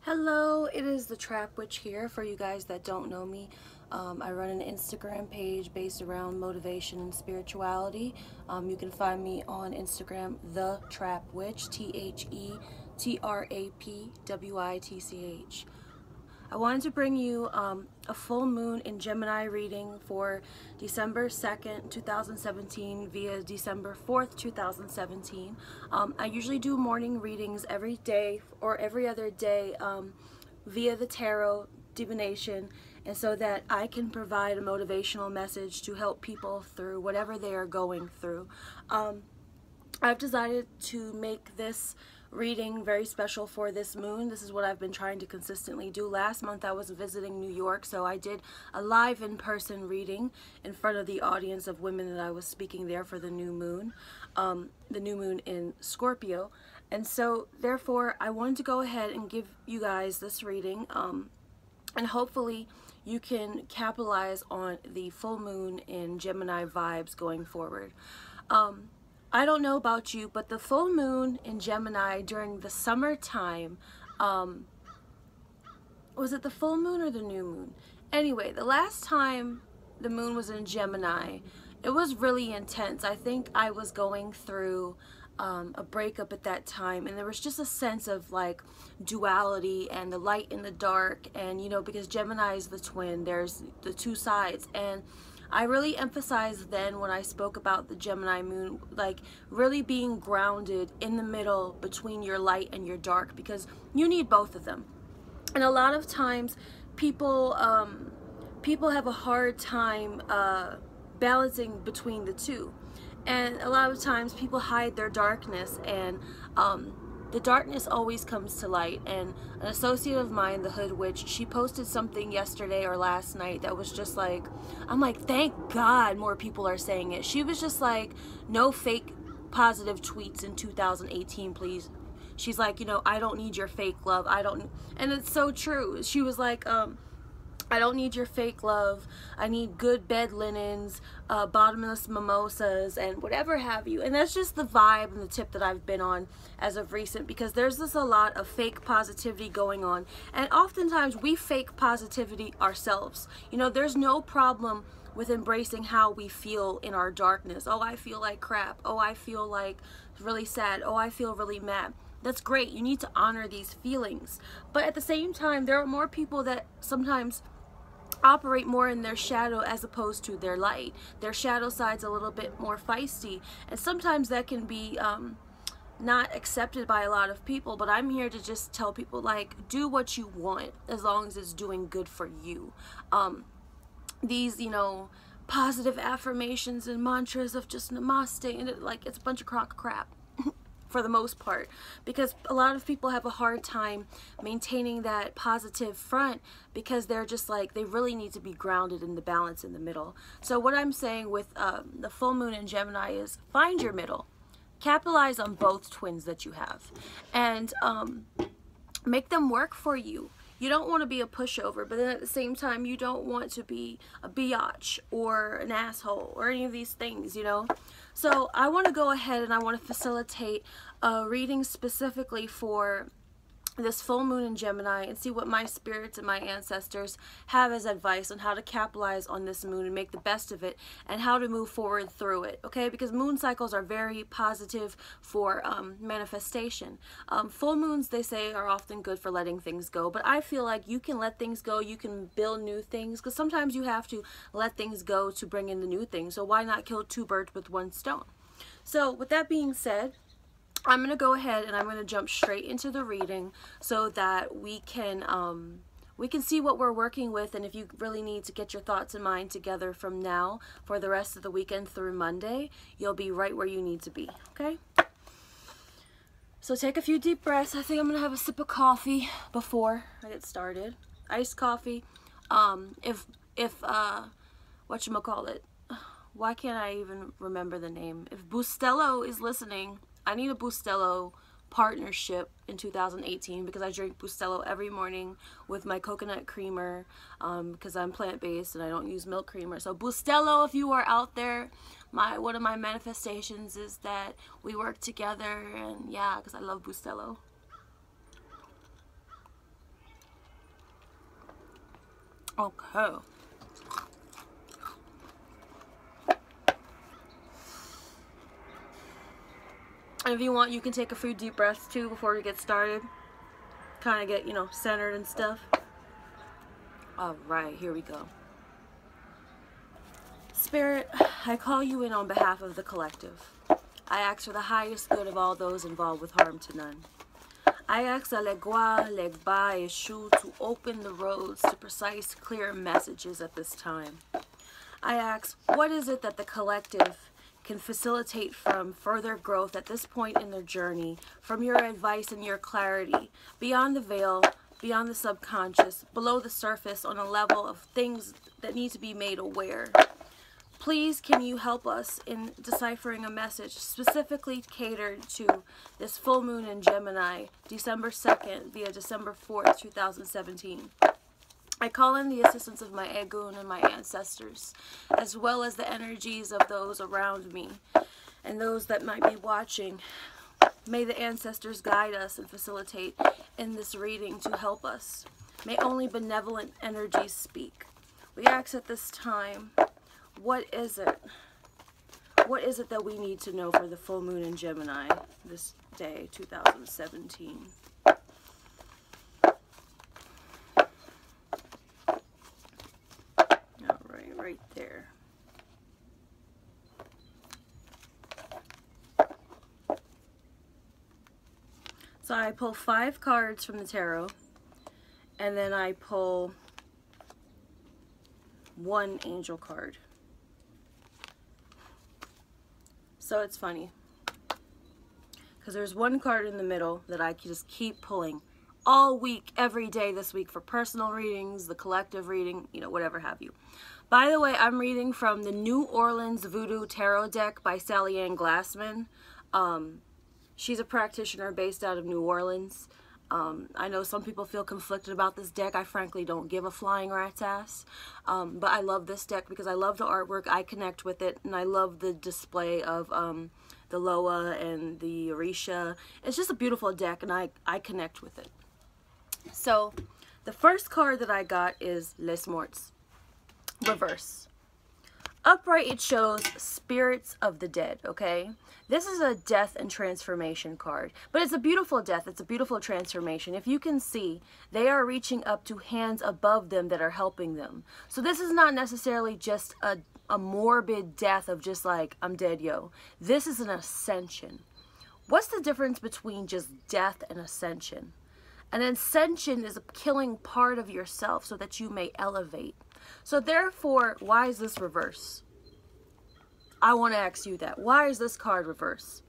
Hello, it is the Trap Witch here. For you guys that don't know me, I run an Instagram page based around motivation and spirituality. You can find me on Instagram, the Trap Witch, TheTrapWitch. I wanted to bring you a full moon in Gemini reading for December 2nd, 2017 via December 4th, 2017. I usually do morning readings every day or every other day via the tarot divination, and so that I can provide a motivational message to help people through whatever they are going through. I've decided to make this reading very special for this moon. This is what I've been trying to consistently do. Last month I was visiting New York, so I did a live in-person reading in front of the audience of women that I was speaking there for the new moon in Scorpio. And so therefore I wanted to go ahead and give you guys this reading, and hopefully you can capitalize on the full moon in Gemini vibes going forward. I don't know about you, but the full moon in Gemini during the summertime, was it the full moon or the new moon? Anyway, the last time the moon was in Gemini, it was really intense. I think I was going through a breakup at that time, and there was just a sense of like duality and the light and the dark, and you know, because Gemini is the twin, there's the two sides, and I really emphasized then when I spoke about the Gemini moon, like really being grounded in the middle between your light and your dark, because you need both of them. And a lot of times people have a hard time balancing between the two. And a lot of times people hide their darkness, and the darkness always comes to light. And an associate of mine, the Hood Witch, she posted something yesterday or last night that was just like, I'm like, thank God more people are saying it. She was just like, no fake positive tweets in 2018, please. She's like, you know, I don't need your fake love. And it's so true. She was like, I don't need your fake love. I need good bed linens, bottomless mimosas, and whatever have you. And that's just the vibe and the tip that I've been on as of recent, because there's just a lot of fake positivity going on. And oftentimes we fake positivity ourselves. You know, there's no problem with embracing how we feel in our darkness. Oh, I feel like crap. Oh, I feel like really sad. Oh, I feel really mad. That's great. You need to honor these feelings. But at the same time, there are more people that sometimes operate more in their shadow as opposed to their light. Their shadow side's a little bit more feisty, and sometimes that can be not accepted by a lot of people. But I'm here to just tell people, like, do what you want as long as it's doing good for you. These, you know, positive affirmations and mantras of just namaste, and it's a bunch of crock crap for the most part, because a lot of people have a hard time maintaining that positive front, because they're just like, they really need to be grounded in the balance in the middle. So what I'm saying with the full moon in Gemini is find your middle, capitalize on both twins that you have, and make them work for you. You don't want to be a pushover, but then at the same time, you don't want to be a biatch or an asshole or any of these things, you know? So I want to go ahead and I want to facilitate a reading specifically for this full moon in Gemini, and see what my spirits and my ancestors have as advice on how to capitalize on this moon and make the best of it, and how to move forward through it, okay? Because moon cycles are very positive for manifestation. Full moons, they say, are often good for letting things go, but I feel like you can let things go, you can build new things, because sometimes you have to let things go to bring in the new things. So why not kill two birds with one stone? So with that being said, I'm going to go ahead and I'm going to jump straight into the reading so that we can see what we're working with, and if you really need to get your thoughts and mind together from now for the rest of the weekend through Monday, you'll be right where you need to be, okay? So take a few deep breaths. I think I'm going to have a sip of coffee before I get started. Iced coffee. Whatchamacallit, why can't I even remember the name? If Bustelo is listening, I need a Bustelo partnership in 2018, because I drink Bustelo every morning with my coconut creamer, because I'm plant-based and I don't use milk creamer. So Bustelo, if you are out there, one of my manifestations is that we work together, and yeah, because I love Bustelo. Okay. And if you want, you can take a few deep breaths too before we get started. Kind of get, you know, centered and stuff. Alright, here we go. Spirit, I call you in on behalf of the collective. I ask for the highest good of all those involved with harm to none. I ask Alegua, Legba, Eshu to open the roads to precise, clear messages at this time. I ask, what is it that the collective can facilitate from further growth at this point in their journey, from your advice and your clarity, beyond the veil, beyond the subconscious, below the surface, on a level of things that need to be made aware. Please, can you help us in deciphering a message specifically catered to this full moon in Gemini, December 2nd via December 4th, 2017. I call in the assistance of my Egun and my ancestors, as well as the energies of those around me and those that might be watching. May the ancestors guide us and facilitate in this reading to help us. May only benevolent energies speak. We ask at this time, what is it? What is it that we need to know for the full moon in Gemini this day, 2017? Alright, right there. So I pull 5 cards from the tarot, and then I pull 1 angel card. So it's funny, because there's 1 card in the middle that I just keep pulling all week, every day this week, for personal readings, the collective reading, you know, whatever have you. By the way, I'm reading from the New Orleans Voodoo Tarot deck by Sally Ann Glassman. She's a practitioner based out of New Orleans. I know some people feel conflicted about this deck. I frankly don't give a flying rat's ass. But I love this deck because I love the artwork. I connect with it. And I love the display of the Loa and the Orisha. It's just a beautiful deck, and I connect with it. So the first card that I got is Les Morts. Reverse. Upright, it shows spirits of the dead, okay? This is a death and transformation card, but it's a beautiful death. It's a beautiful transformation. If you can see, they are reaching up to hands above them that are helping them. So this is not necessarily just a morbid death of just like, I'm dead, yo. This is an ascension. What's the difference between just death and ascension? An ascension is a killing part of yourself so that you may elevate. So therefore, why is this reverse? I want to ask you that. Why is this card reverse?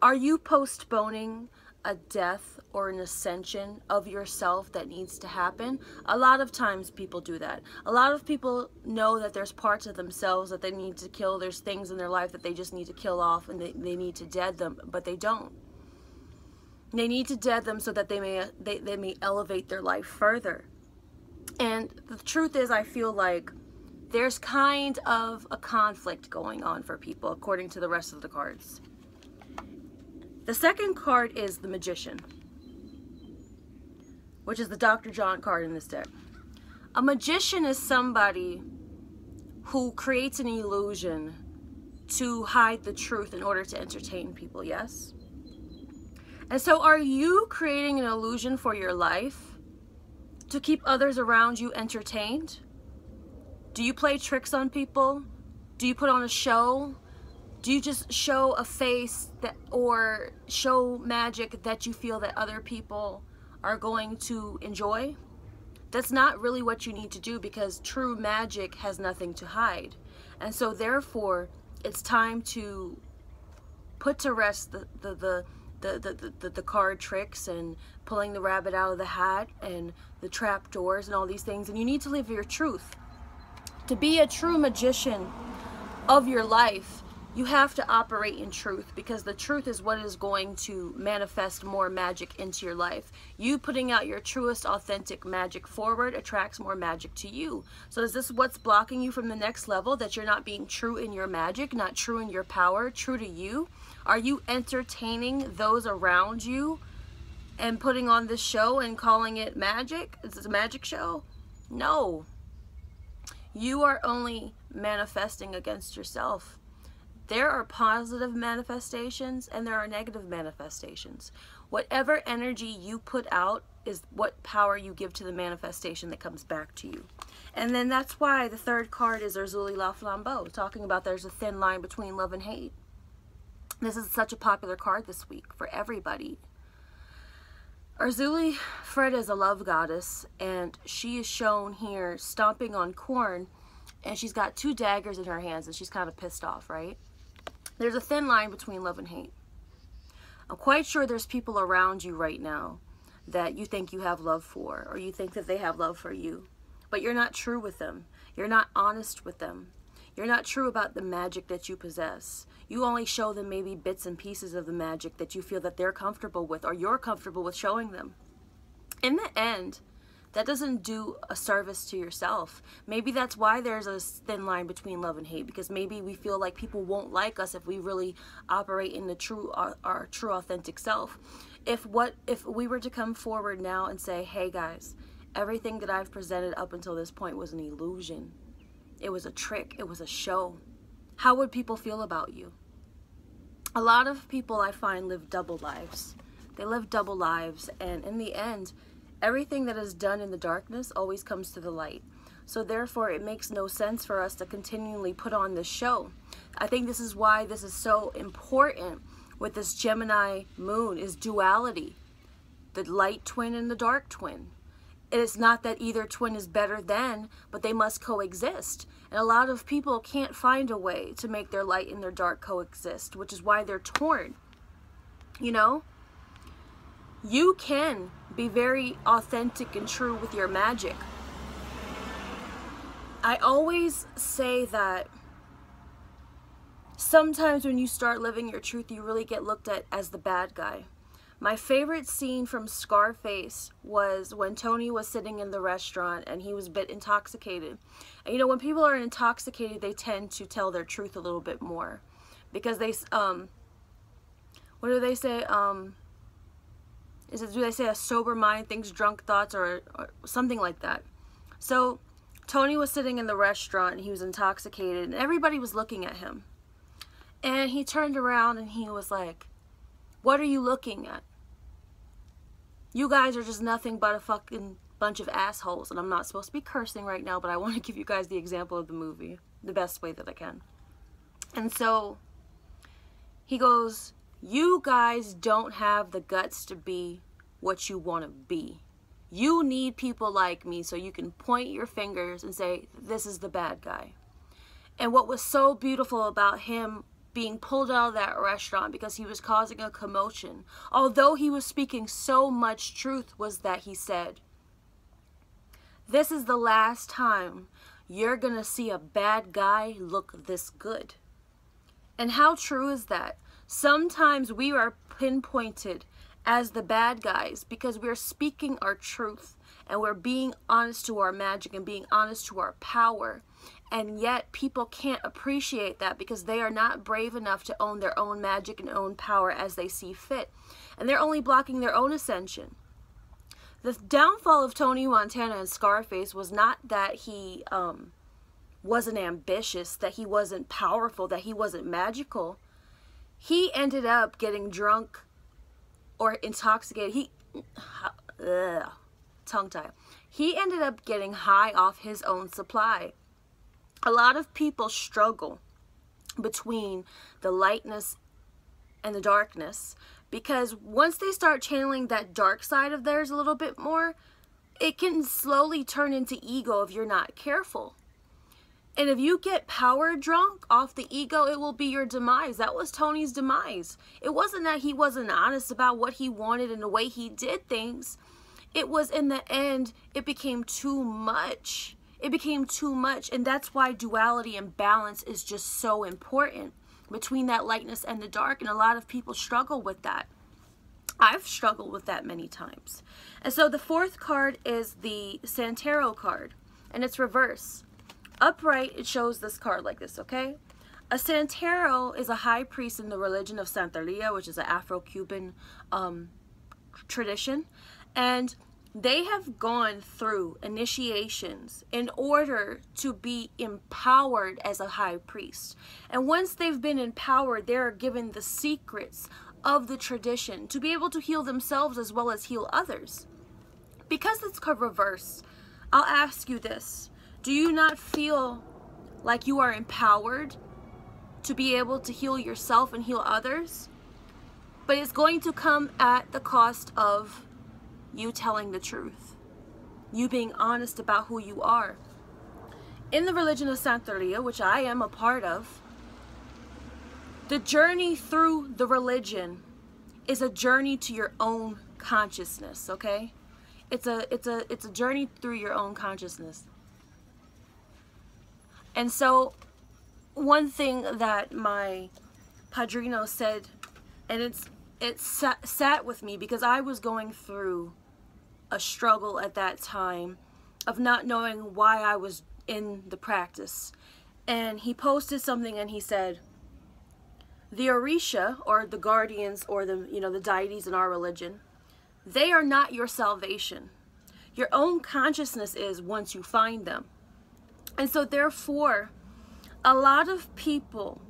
Are you postponing a death or an ascension of yourself that needs to happen? A lot of times people do that. A lot of people know that there's parts of themselves that they need to kill. There's things in their life that they just need to kill off, and they need to dead them, but they don't. They need to dead them so that they may elevate their life further. And the truth is, I feel like there's kind of a conflict going on for people, according to the rest of the cards. The second card is the Magician, which is the Dr. John card in this deck. A magician is somebody who creates an illusion to hide the truth in order to entertain people, yes? And so are you creating an illusion for your life to keep others around you entertained? Do you play tricks on people? Do you put on a show? Do you just show a face that, or show magic that you feel that other people are going to enjoy? That's not really what you need to do, because true magic has nothing to hide. And so therefore, it's time to put to rest the card tricks and pulling the rabbit out of the hat and the trap doors and all these things. And you need to live your truth. To be a true magician of your life, you have to operate in truth, because the truth is what is going to manifest more magic into your life. You putting out your truest, authentic magic forward attracts more magic to you. So is this what's blocking you from the next level? That you're not being true in your magic, not true in your power, true to you? Are you entertaining those around you and putting on this show and calling it magic? Is this a magic show? No. You are only manifesting against yourself. There are positive manifestations and there are negative manifestations. Whatever energy you put out is what power you give to the manifestation that comes back to you. And then that's why the third card is Erzuli La Flambeau, talking about there's a thin line between love and hate. This is such a popular card this week for everybody. Erzuli Fred is a love goddess, and she is shown here stomping on corn, and she's got 2 daggers in her hands, and she's kind of pissed off, right? There's a thin line between love and hate. I'm quite sure there's people around you right now that you think you have love for, or you think that they have love for you, but you're not true with them. You're not honest with them. You're not true about the magic that you possess. You only show them maybe bits and pieces of the magic that you feel that they're comfortable with, or you're comfortable with showing them. In the end, that doesn't do a service to yourself. Maybe that's why there's a thin line between love and hate, because maybe we feel like people won't like us if we really operate in the true, our true authentic self. If we were to come forward now and say, hey guys, everything that I've presented up until this point was an illusion. It was a trick. It was a show. How would people feel about you? A lot of people I find live double lives. They live double lives, and in the end, everything that is done in the darkness always comes to the light. So therefore, it makes no sense for us to continually put on this show. I think this is why this is so important with this Gemini moon, is duality. The light twin and the dark twin. It is not that either twin is better than, but they must coexist. And a lot of people can't find a way to make their light and their dark coexist, which is why they're torn. You know? You can be very authentic and true with your magic. I always say that sometimes when you start living your truth, you really get looked at as the bad guy. My favorite scene from Scarface was when Tony was sitting in the restaurant and he was a bit intoxicated. And you know, when people are intoxicated, they tend to tell their truth a little bit more. Because they, what do they say? Do they say a sober mind thinks drunk thoughts, or something like that? So Tony was sitting in the restaurant and he was intoxicated and everybody was looking at him. And he turned around and he was like, what are you looking at? You guys are just nothing but a fucking bunch of assholes. And I'm not supposed to be cursing right now, but I want to give you guys the example of the movie the best way that I can. And so he goes, you guys don't have the guts to be what you want to be. You need people like me so you can point your fingers and say, this is the bad guy. And what was so beautiful about him being pulled out of that restaurant because he was causing a commotion, although he was speaking so much truth, was that he said, this is the last time you're gonna see a bad guy look this good. And how true is that? Sometimes we are pinpointed as the bad guys because we're speaking our truth and we're being honest to our magic and being honest to our power. And yet people can't appreciate that because they are not brave enough to own their own magic and own power as they see fit. And they're only blocking their own ascension. The downfall of Tony Montana and Scarface was not that he wasn't ambitious, that he wasn't powerful, that he wasn't magical. He ended up getting drunk or intoxicated. Tongue tie. He ended up getting high off his own supply. A lot of people struggle between the lightness and the darkness because once they start channeling that dark side of theirs a little bit more, it can slowly turn into ego if you're not careful. And if you get power drunk off the ego, it will be your demise. That was Tony's demise. It wasn't that he wasn't honest about what he wanted and the way he did things. It was in the end, it became too much. It became too much. And that's why duality and balance is just so important between that lightness and the dark. And a lot of people struggle with that. I've struggled with that many times. And so the fourth card is the Santero card. And it's reverse. Upright, it shows this card like this, okay? A Santero is a high priest in the religion of Santeria, which is an Afro-Cuban tradition. And They have gone through initiations in order to be empowered as a high priest. And once they've been empowered, they're given the secrets of the tradition to be able to heal themselves as well as heal others. Because it's reversed, I'll ask you this. Do you not feel like you are empowered to be able to heal yourself and heal others? But it's going to come at the cost of you telling the truth, you being honest about who you are. In the religion of Santeria, which I am a part of, the journey through the religion is a journey to your own consciousness, okay? It's a journey through your own consciousness. And so one thing that my padrino said, and it sat with me because I was going through a struggle at that time of not knowing why I was in the practice. And he posted something and he said, the Orisha, or the guardians, or the deities in our religion, they are not your salvation. Your own consciousness is once you find them. And so therefore, a lot of people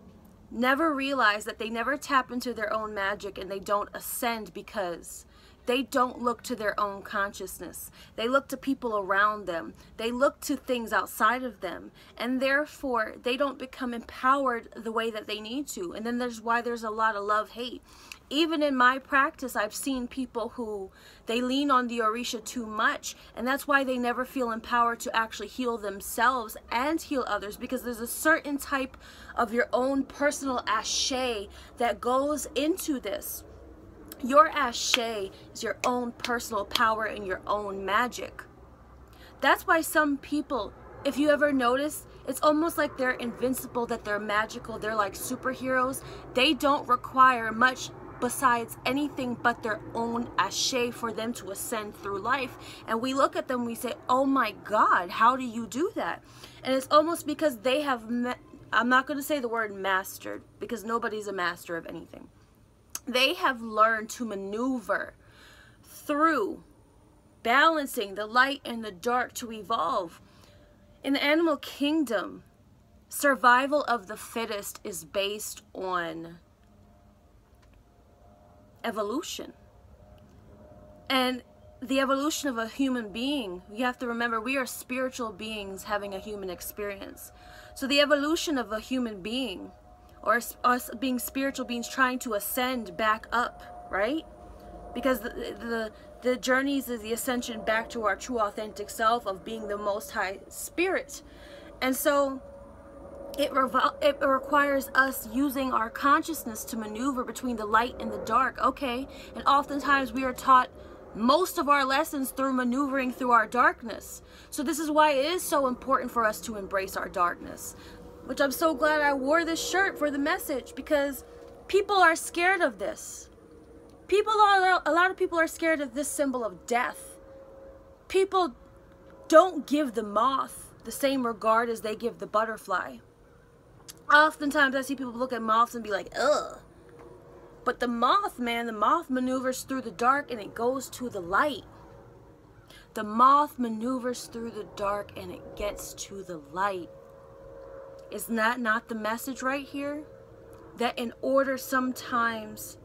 never realize that they never tap into their own magic and they don't ascend because they don't look to their own consciousness. They look to people around them. They look to things outside of them. And therefore, they don't become empowered the way that they need to. And then there's why there's a lot of love-hate. Even in my practice, I've seen people who, they lean on the Orisha too much. And that's why they never feel empowered to actually heal themselves and heal others. Because there's a certain type of your own personal ashe that goes into this. Your ashe is your own personal power and your own magic. That's why some people, if you ever notice, it's almost like they're invincible, that they're magical, they're like superheroes. They don't require much besides anything but their own ashe for them to ascend through life. And we look at them, we say, oh my God, how do you do that? And it's almost because they have, I'm not going to say the word mastered, because nobody's a master of anything. They have learned to maneuver through balancing the light and the dark to evolve. In the animal kingdom, survival of the fittest is based on evolution. And the evolution of a human being, you have to remember, we are spiritual beings having a human experience. So the evolution of a human being, or us being spiritual beings trying to ascend back up, right? Because the journeys is the ascension back to our true authentic self of being the most high spirit. And so it requires us using our consciousness to maneuver between the light and the dark, okay? And oftentimes we are taught most of our lessons through maneuvering through our darkness. So this is why it is so important for us to embrace our darkness. Which I'm so glad I wore this shirt for the message, because people are scared of this. A lot of people are scared of this symbol of death. People don't give the moth the same regard as they give the butterfly. Oftentimes I see people look at moths and be like, ugh. But the moth, man, the moth maneuvers through the dark and it goes to the light. The moth maneuvers through the dark and it gets to the light. Is that not the message right here? That in order sometimes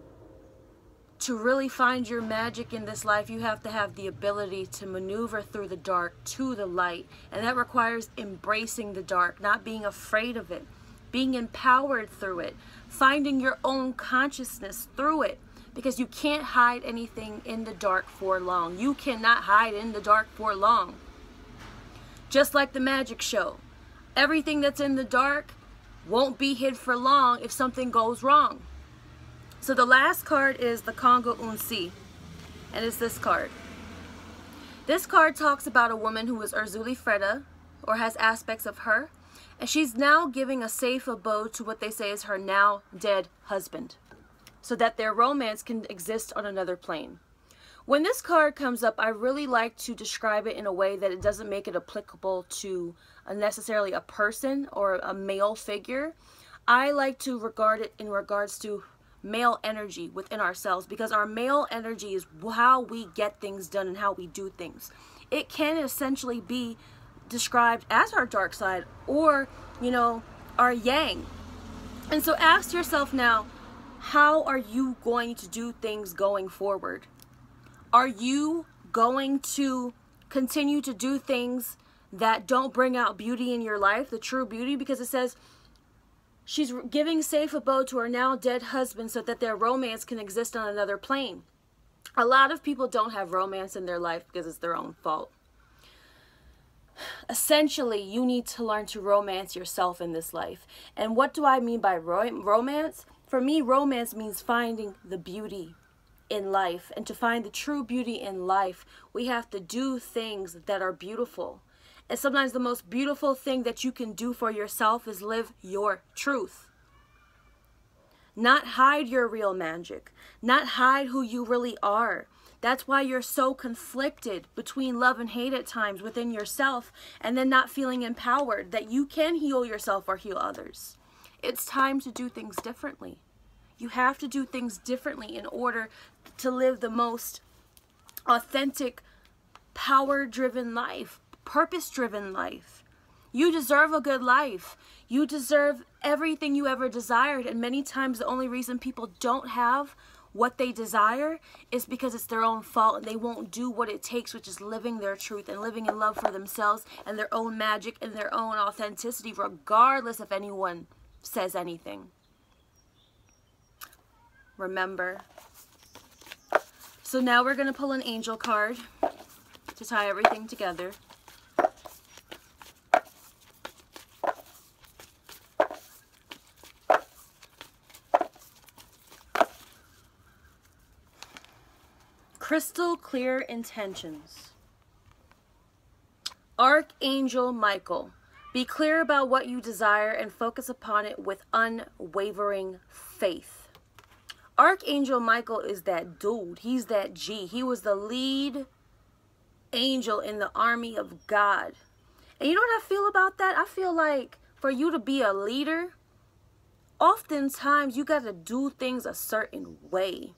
to really find your magic in this life, you have to have the ability to maneuver through the dark to the light. And that requires embracing the dark, not being afraid of it, being empowered through it, finding your own consciousness through it. Because you can't hide anything in the dark for long. You cannot hide in the dark for long. Just like the magic show. Everything that's in the dark won't be hid for long if something goes wrong. So the last card is the Congo Unsi, and it's this card. This card talks about a woman who is Urzuli Freda, or has aspects of her, and she's now giving a safe abode to what they say is her now dead husband, so that their romance can exist on another plane. When this card comes up, I really like to describe it in a way that it doesn't make it applicable to necessarily a person or a male figure. I like to regard it in regards to male energy within ourselves, because our male energy is how we get things done and how we do things. It can essentially be described as our dark side, or, you know, our yang. And so ask yourself now, how are you going to do things going forward? Are you going to continue to do things that don't bring out beauty in your life, the true beauty? Because it says she's giving safe abode to her now dead husband so that their romance can exist on another plane. A lot of people don't have romance in their life because it's their own fault. Essentially, you need to learn to romance yourself in this life. And what do I mean by romance? For me, romance means finding the beauty in life. And to find the true beauty in life, we have to do things that are beautiful. And sometimes the most beautiful thing that you can do for yourself is live your truth. Not hide your real magic. Not hide who you really are. That's why you're so conflicted between love and hate at times within yourself, and then not feeling empowered that you can heal yourself or heal others. It's time to do things differently. You have to do things differently in order to live the most authentic, power-driven life, purpose-driven life. You deserve a good life. You deserve everything you ever desired, and many times the only reason people don't have what they desire is because it's their own fault, and they won't do what it takes, which is living their truth and living in love for themselves and their own magic and their own authenticity, regardless if anyone says anything. Remember. So now we're going to pull an angel card to tie everything together. Crystal clear intentions. Archangel Michael, be clear about what you desire and focus upon it with unwavering faith. Archangel Michael is that dude. He's that G. He was the lead angel in the army of God. And you know what I feel about that? I feel like for you to be a leader, oftentimes you got to do things a certain way.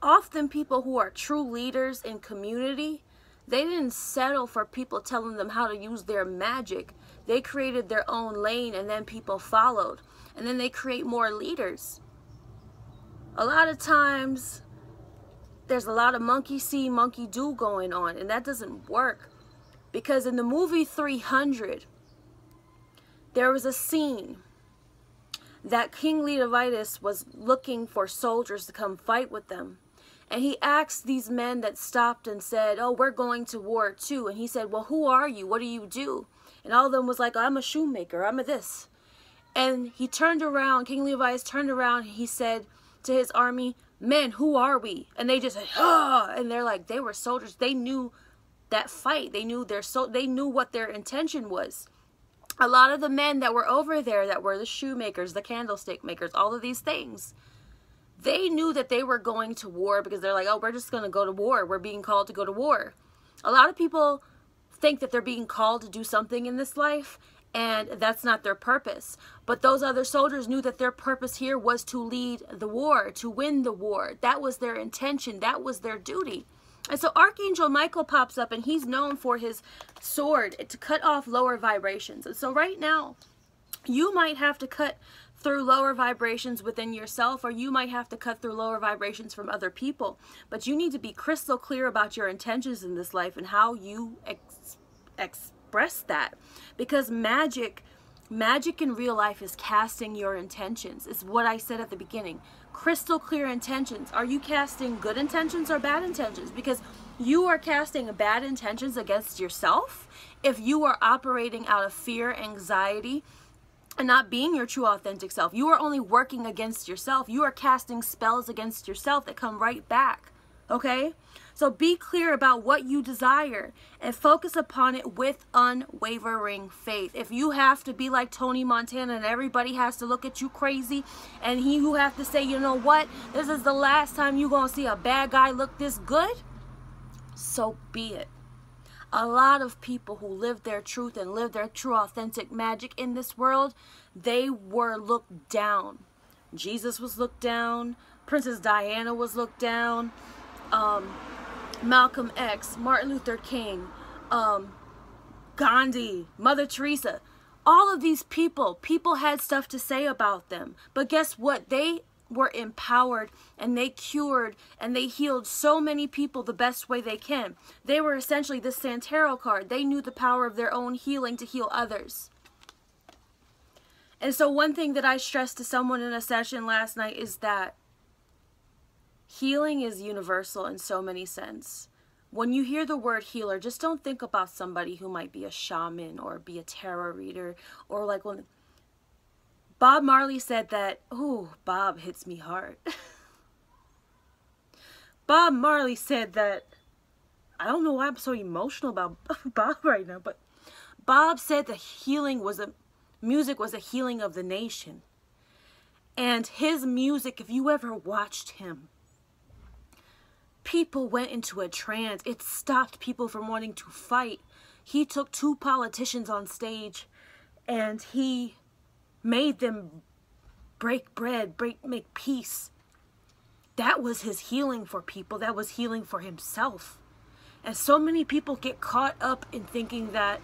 Often people who are true leaders in community, they didn't settle for people telling them how to use their magic. They created their own lane, and then people followed. And then they create more leaders. A lot of times, there's a lot of monkey see, monkey do going on, and that doesn't work. Because in the movie 300, there was a scene that King Leonidas was looking for soldiers to come fight with them. And he asked these men that stopped and said, oh, we're going to war too. And he said, well, who are you? What do you do? And all of them was like, I'm a shoemaker. I'm a this. And he turned around, King Leonidas turned around, and he said to his army, men, who are we? And they just said, ah! And they're like, they were soldiers. They knew that fight. They knew they knew what their intention was. A lot of the men that were over there, that were the shoemakers, the candlestick makers, all of these things, they knew that they were going to war because they're like, oh, we're just going to go to war. We're being called to go to war. A lot of people think that they're being called to do something in this life, and that's not their purpose. But those other soldiers knew that their purpose here was to lead the war, to win the war. That was their intention. That was their duty. And so Archangel Michael pops up, and he's known for his sword to cut off lower vibrations. And so right now, you might have to cut through lower vibrations within yourself, or you might have to cut through lower vibrations from other people. But you need to be crystal clear about your intentions in this life and how you express that. Because magic in real life is casting your intentions. It's what I said at the beginning. Crystal clear intentions. Are you casting good intentions or bad intentions? Because you are casting bad intentions against yourself if you are operating out of fear, anxiety, and not being your true authentic self. You are only working against yourself. You are casting spells against yourself that come right back. Okay? So be clear about what you desire and focus upon it with unwavering faith. If you have to be like Tony Montana and everybody has to look at you crazy, and you have to say, you know what, this is the last time you're going to see a bad guy look this good, so be it. A lot of people who live their truth and live their true authentic magic in this world, they were looked down Jesus was looked down. Princess Diana was looked down. Malcolm X, Martin Luther King, Gandhi, Mother Teresa. All of these people had stuff to say about them. But guess what? They were empowered, and they cured and they healed so many people the best way they can. They were essentially the Santero card. They knew the power of their own healing to heal others. And so one thing that I stressed to someone in a session last night is that healing is universal in so many sense. When you hear the word healer, just don't think about somebody who might be a shaman or be a tarot reader, or like when Bob Marley said that, ooh, Bob hits me hard. Bob Marley said that, I don't know why I'm so emotional about Bob right now, but Bob said that music was a healing of the nation. And his music, if you ever watched him, people went into a trance. It stopped people from wanting to fight. He took 2 politicians on stage and he made them break bread, make peace. That was his healing for people. That was healing for himself. And so many people get caught up in thinking that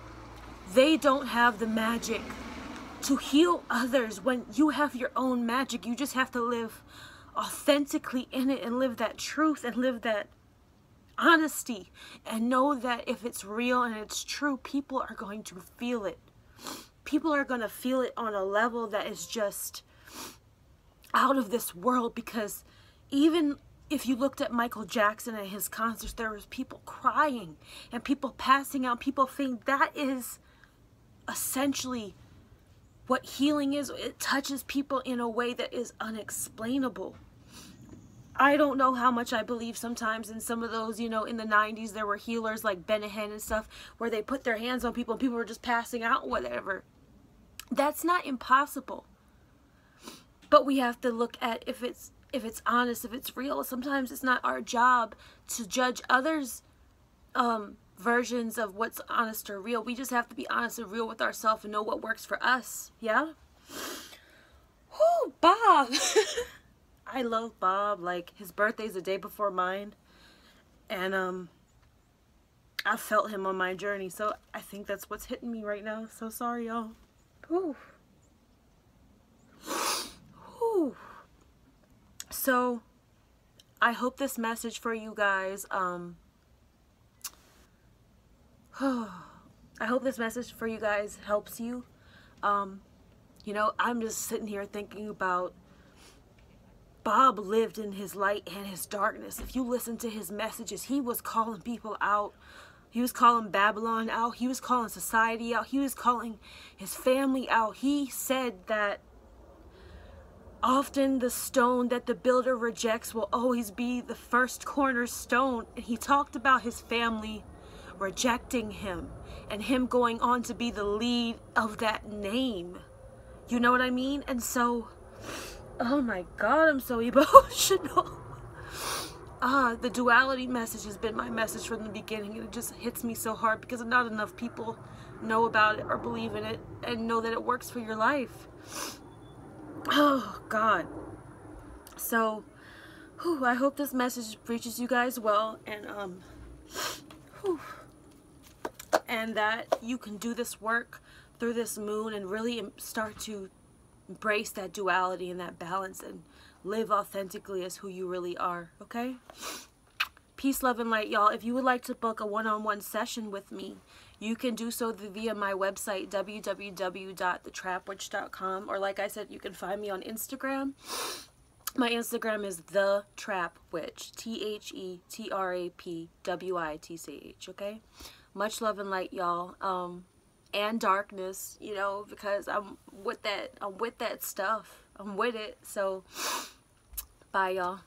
they don't have the magic to heal others when you have your own magic. You just have to live authentically in it and live that truth and live that honesty and know that if it's real and it's true, people are going to feel it. People are going to feel it on a level that is just out of this world, because even if you looked at Michael Jackson and his concerts, there was people crying and people passing out. People think that is essentially what healing is. It touches people in a way that is unexplainable. I don't know how much I believe sometimes in some of those, you know, in the 90s there were healers like Benahan and stuff where they put their hands on people and people were just passing out, whatever. That's not impossible. But we have to look at if it's honest, if it's real. Sometimes it's not our job to judge others' versions of what's honest or real. We just have to be honest and real with ourselves and know what works for us. Yeah? Whoo, Bob! I love Bob. Like, his birthday's the day before mine. And I felt him on my journey. So I think that's what's hitting me right now. So sorry, y'all. Whew. Whew. So I hope this message for you guys, I hope this message for you guys helps you. You know, I'm just sitting here thinking about Bob lived in his light and his darkness. If you listen to his messages, he was calling people out. He was calling Babylon out. He was calling society out. He was calling his family out. He said that often the stone that the builder rejects will always be the first cornerstone. And he talked about his family rejecting him and him going on to be the lead of that name. You know what I mean? And so, oh my God, I'm so emotional. The duality message has been my message from the beginning, and it just hits me so hard because not enough people know about it or believe in it and know that it works for your life. Oh God. So I hope this message reaches you guys well, and that you can do this work through this moon and really start to embrace that duality and that balance and live authentically as who you really are. Okay? Peace, love, and light, y'all. If you would like to book a one-on-one session with me, you can do so via my website, www.thetrapwitch.com, or like I said, you can find me on Instagram. My Instagram is The Trap Witch, TheTrapWitch, okay? Much love and light, y'all. And darkness, you know, because I'm with that stuff. I'm with it. So, bye, y'all.